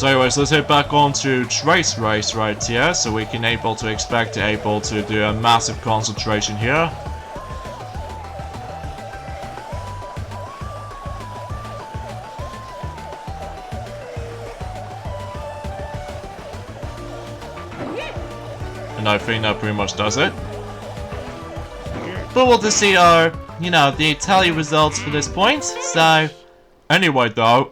anyways, let's head back on to Trace Race right here, so we can able to do a massive concentration here. And I think that pretty much does it. But we'll just see our, you know, the tally results for this point, so. Anyway though,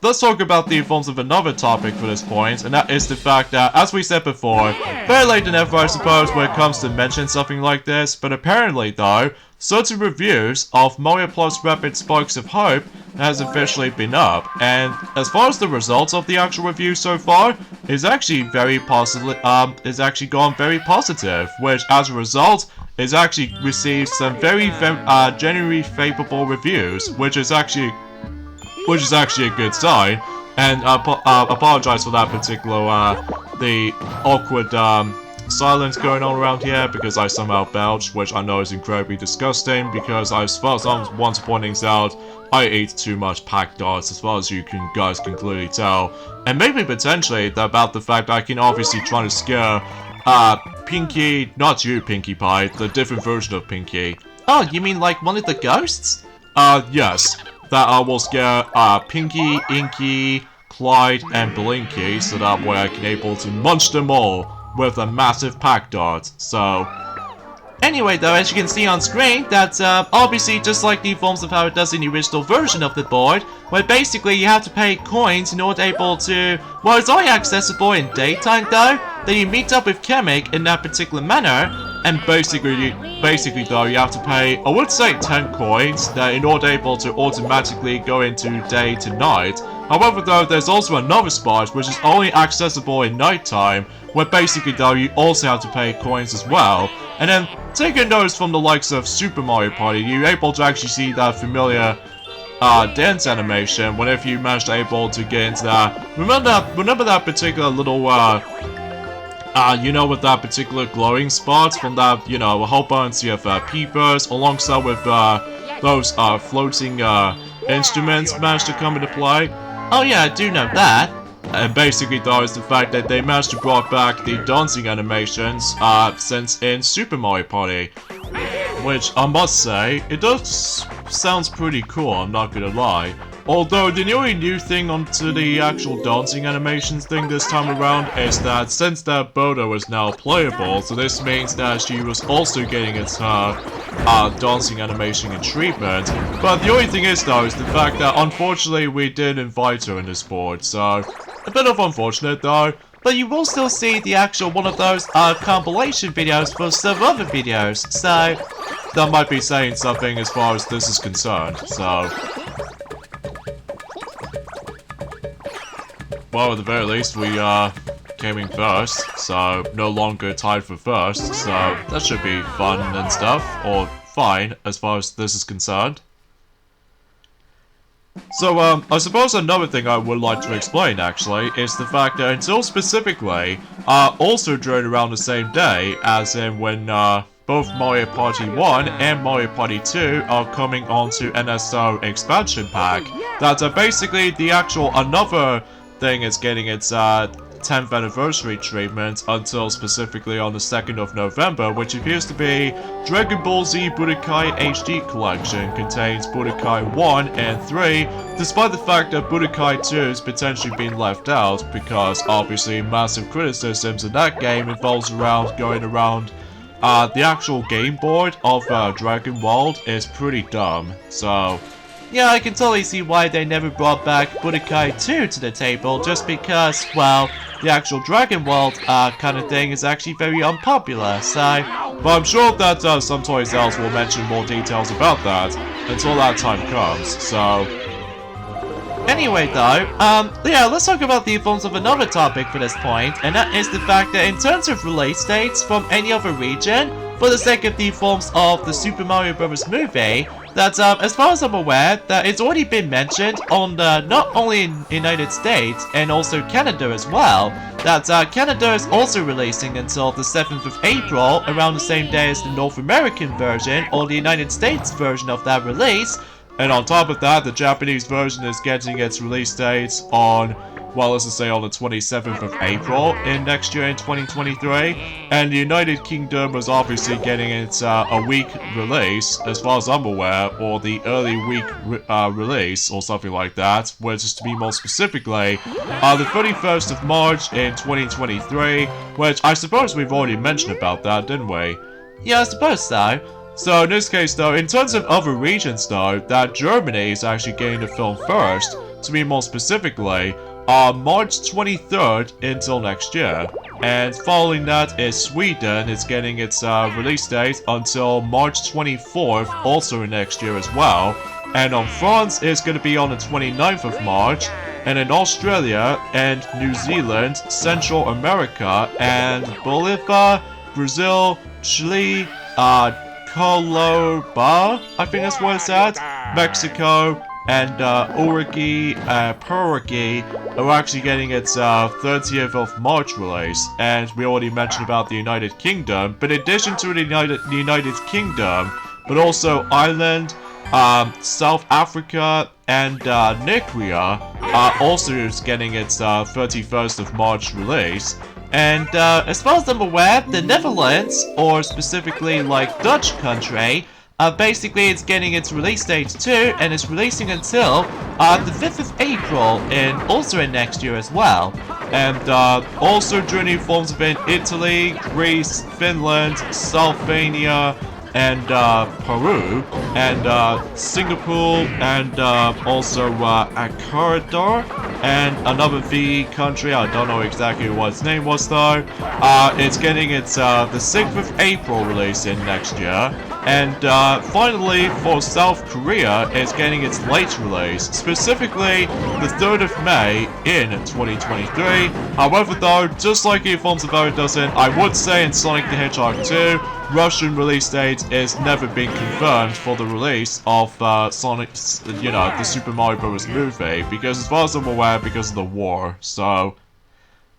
let's talk about the forms of another topic for this point, and that is the fact that, as we said before, very late than ever I suppose when it comes to mention something like this, but apparently though, certain reviews of Mario Plus Rapid Sparks of Hope has officially been up, and as far as the results of the actual review so far, is actually very positive, is actually gone very positive, which as a result, is actually received some very genuinely favorable reviews, which is actually a good sign, and apologize for that particular, the awkward, silence going on around here, because I somehow belched, which I know is incredibly disgusting, because as far as I'm once pointing out, I ate too much packed darts, as far as you guys can clearly tell, and maybe potentially about the fact that I can obviously try to scare, Pinkie, not you, Pinkie Pie, the different version of Pinkie. Oh, you mean like one of the ghosts? Yes. That I will scare Pinkie, Inky, Clyde, and Blinky, so that way I can able to munch them all with a massive pack dart. So anyway though, as you can see on screen, that's obviously just like the forms of how it does in the original version of the board, where basically you have to pay coins in order able to, well, it's only accessible in daytime though, then you meet up with Kamek in that particular manner, and basically though, you have to pay, I would say 10 coins, that in order able to automatically go into day to night. However though, there's also another spot which is only accessible in nighttime, where basically though, you also have to pay coins as well. And then, taking notice from the likes of Super Mario Party, you're able to actually see that familiar dance animation whenever you manage to able to get into that. Remember that particular little, you know, with that particular glowing spot from that, you know, a whole bunch of peepers alongside with those floating instruments managed to come into play. Oh yeah, I do know that. And basically though is the fact that they managed to brought back the dancing animations since in Super Mario Party. Which I must say, it does sounds pretty cool, I'm not gonna lie. Although the only new thing onto the actual dancing animations thing this time around is that since that Bodo is now playable, so this means that she was also getting its dancing animation and treatment. But the only thing is though is the fact that unfortunately we didn't invite her in this board, so a bit of unfortunate though. But you will still see the actual one of those compilation videos for some other videos, so that might be saying something as far as this is concerned, so well, at the very least, we came in first, so no longer tied for first, so that should be fun and stuff, or fine, as far as this is concerned. So, I suppose another thing I would like to explain, actually, is the fact that until specifically, also during around the same day, as in when, both Mario Party 1 and Mario Party 2 are coming onto NSO expansion pack, that basically the actual another thing is getting its 10th anniversary treatment until specifically on the 2nd of November, which appears to be Dragon Ball Z Budokai HD Collection contains Budokai 1 and 3, despite the fact that Budokai 2 is potentially being left out because obviously massive criticisms in that game involves going around the actual game board of Dragon World is pretty dumb, so yeah, I can totally see why they never brought back Budokai 2 to the table, just because, well, the actual Dragon World kind of thing is actually very unpopular, so but I'm sure that some Toys Else will mention more details about that until that time comes, so anyway though, yeah, let's talk about the informs of another topic for this point, and that is the fact that in terms of release dates from any other region, for the sake of the forms of the Super Mario Bros. Movie, that as far as I'm aware, that it's already been mentioned on the, not only in the United States, and also Canada as well, that Canada is also releasing until the 7th of April, around the same day as the North American version, or the United States version of that release. And on top of that, the Japanese version is getting its release date on, well, let's just say on the 27th of April in next year in 2023. And the United Kingdom was obviously getting its a week release, as far as I'm aware, or the early week release, or something like that, which is to be more specifically, the 31st of March in 2023, which I suppose we've already mentioned about that, didn't we? Yeah, I suppose so. So in this case though, in terms of other regions though, that Germany is actually getting the film first, to be more specifically, March 23rd until next year. And following that is Sweden, it's getting its release date until March 24th, also next year as well. And on France is going to be on the 29th of March. And in Australia and New Zealand, Central America, and Bolivia, Brazil, Chile, Colombia, I think that's what it's at, Mexico, and Uruguay, Paraguay are actually getting its 30th of March release. And we already mentioned about the United Kingdom, but in addition to the United Kingdom, but also Ireland, South Africa, and Nigeria also is getting its 31st of March release. And as far as I'm aware, the Netherlands, or specifically like Dutch country, basically it's getting its release date too, and it's releasing until the 5th of April, and also in next year as well. And also during the forms of in Italy, Greece, Finland, Slovenia, and Peru, and Singapore, and also Ecuador, and another V country, I don't know exactly what its name was though. It's getting its the 6th of April release in next year. And finally, for South Korea, it's getting its late release, specifically the 3rd of May in 2023. However though, just like the Forms of Doesn't, I would say in Sonic the Hedgehog 2, Russian release date is never been confirmed for the release of Sonic's, you know, the Super Mario Bros. Movie, because as far as I'm aware, because of the war, so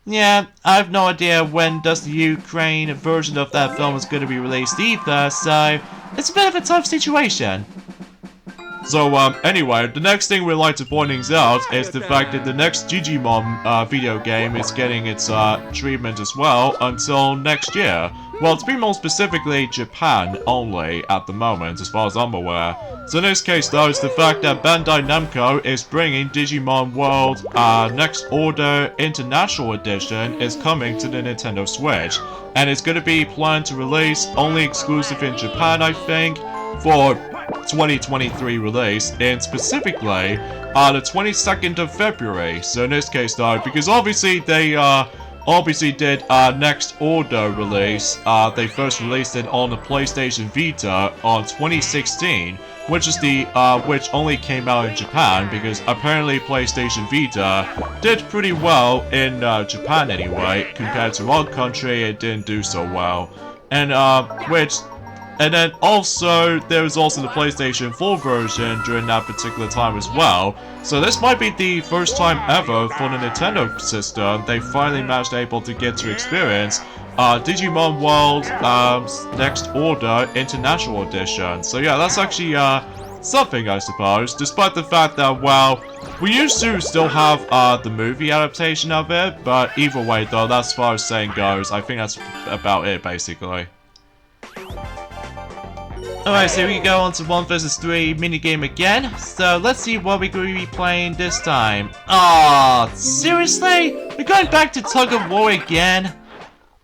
yeah, I have no idea when does the Ukraine version of that film is going to be released either, so it's a bit of a tough situation. So, anyway, the next thing we'd like to point out is the fact that the next Digimon video game is getting its treatment as well until next year. Well, to be more specifically, Japan only at the moment, as far as I'm aware. So in this case, though, it's the fact that Bandai Namco is bringing Digimon World Next Order International Edition is coming to the Nintendo Switch. And it's going to be planned to release only exclusive in Japan, I think, for 2023 release, and specifically the 22nd of February. So in this case, though, because obviously they did Next Order release, they first released it on the PlayStation Vita on 2016, which is the which only came out in Japan because apparently PlayStation Vita did pretty well in Japan anyway. Compared to our country, it didn't do so well, and then also, there was also the PlayStation 4 version during that particular time as well. So this might be the first time ever for the Nintendo system they finally managed able to get to experience Digimon World Next Order International Edition. So yeah, that's actually something, I suppose, despite the fact that, well, we used to still have the movie adaptation of it, but either way though, that's as far as saying goes. I think that's about it, basically. Alright, so we go on to 1 vs 3 minigame again. So let's see what we're going to be playing this time. Aw, seriously? We're going back to Tug of War again?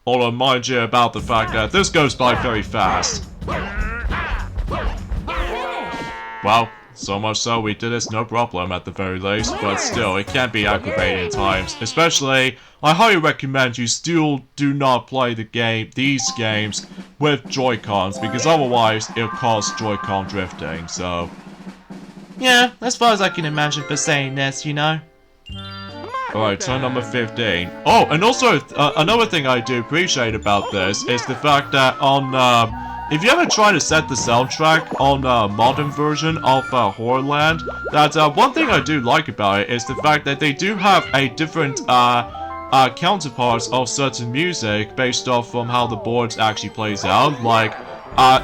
I'll remind you about the fact that this goes by very fast. Well, so much so we did this no problem at the very least, but still, it can be aggravating at times. Especially, I highly recommend you still do not play these games with Joy-Cons, because otherwise it'll cause Joy-Con drifting, so... Yeah, as far as I can imagine for saying this, you know. Alright, turn number 15. Oh, and also, another thing I do appreciate about this is the fact that on, if you ever try to set the soundtrack on the modern version of Horrorland, that one thing I do like about it is the fact that they do have a different counterparts of certain music based off from how the board actually plays out. Like,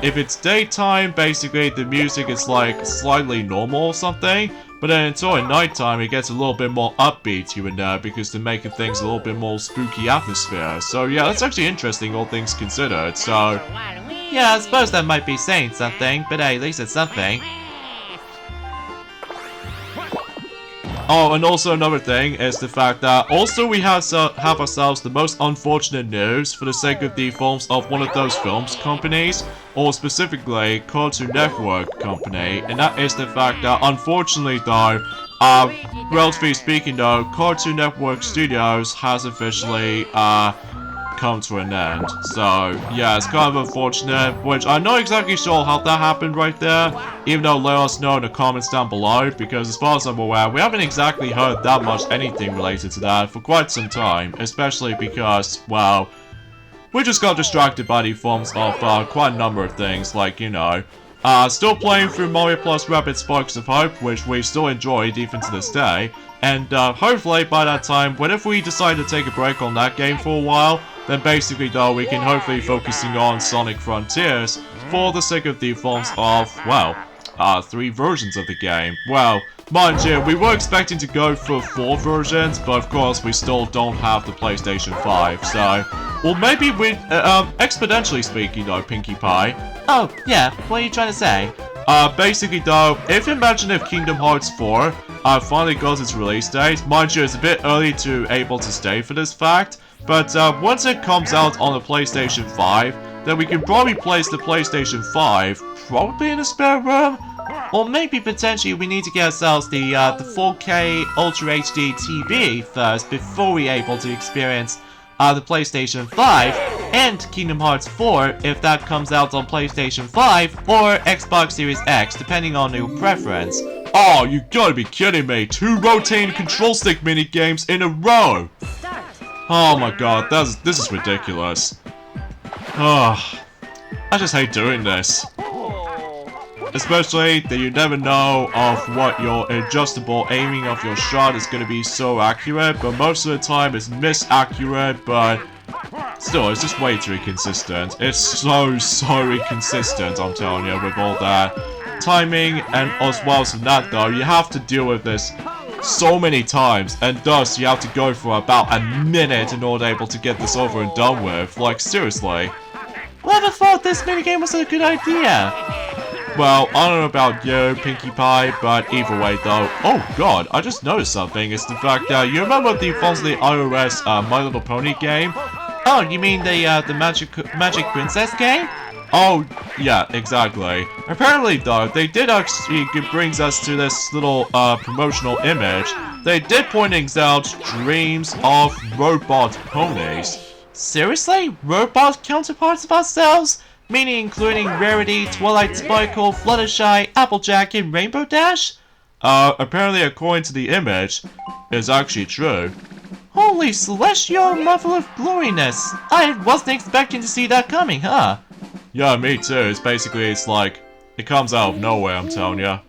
if it's daytime, basically the music is like slightly normal or something, but then until at nighttime it gets a little bit more upbeat here and there because they're making things a little bit more spooky atmosphere. So yeah, that's actually interesting, all things considered. So yeah, I suppose that might be saying something, but hey, at least it's something. Oh, and also another thing is the fact that also we have ourselves the most unfortunate news for the sake of the films of one of those films companies, or specifically Cartoon Network company, and that is the fact that unfortunately though, relatively speaking though, Cartoon Network Studios has officially come to an end. So yeah, it's kind of unfortunate, which I'm not exactly sure how that happened right there, even though let us know in the comments down below, because as far as I'm aware, we haven't exactly heard that much anything related to that for quite some time, especially because, well, we just got distracted by the forms of quite a number of things, like, you know, still playing through Mario Plus Rabbids Sparks of Hope, which we still enjoyed even to this day, and hopefully by that time, whenever we decide to take a break on that game for a while, then basically though we can hopefully focusing on Sonic Frontiers for the sake of the forms of, well, 3 versions of the game. Well, mind you, we were expecting to go for 4 versions, but of course we still don't have the PlayStation 5, so... Well, maybe we, exponentially speaking though, Pinkie Pie. Oh, yeah, what are you trying to say? Basically though, if you imagine if Kingdom Hearts 4 finally got its release date, mind you, it's a bit early to able to stay for this fact, but once it comes out on the PlayStation 5, then we can probably place the PlayStation 5 probably in a spare room. Or maybe potentially we need to get ourselves the 4K Ultra HD TV first before we're able to experience the PlayStation 5 and Kingdom Hearts 4 if that comes out on PlayStation 5 or Xbox Series X, depending on your preference. Oh, you gotta be kidding me! 2 rotating control stick minigames in a row! Oh my god, this is ridiculous. Oh, I just hate doing this. Especially that you never know of what your adjustable aiming of your shot is going to be so accurate, but most of the time it's misaccurate, but still, it's just way too inconsistent. It's so inconsistent, I'm telling you, with all that. timing, and as well as that though, you have to deal with this so many times, and thus you have to go for about a minute in order able to get this over and done with. Like, seriously. Whoever thought this minigame was a good idea? Well, I don't know about you, Pinkie Pie, but either way though. Oh god, I just noticed something. It's the fact that you remember the forms of the iOS My Little Pony game? Oh, you mean the Magic Princess game? Oh, yeah, exactly. Apparently, though, they did actually brings us to this little promotional image. They did pointing out dreams of robot ponies. Seriously? Robot counterparts of ourselves? Meaning including Rarity, Twilight Sparkle, Fluttershy, Applejack, and Rainbow Dash? Apparently, according to the image, it's actually true. Holy celestial marvel of gloriness! I wasn't expecting to see that coming, huh? Yeah, me too. It's basically, it's like, it comes out of nowhere, I'm telling ya.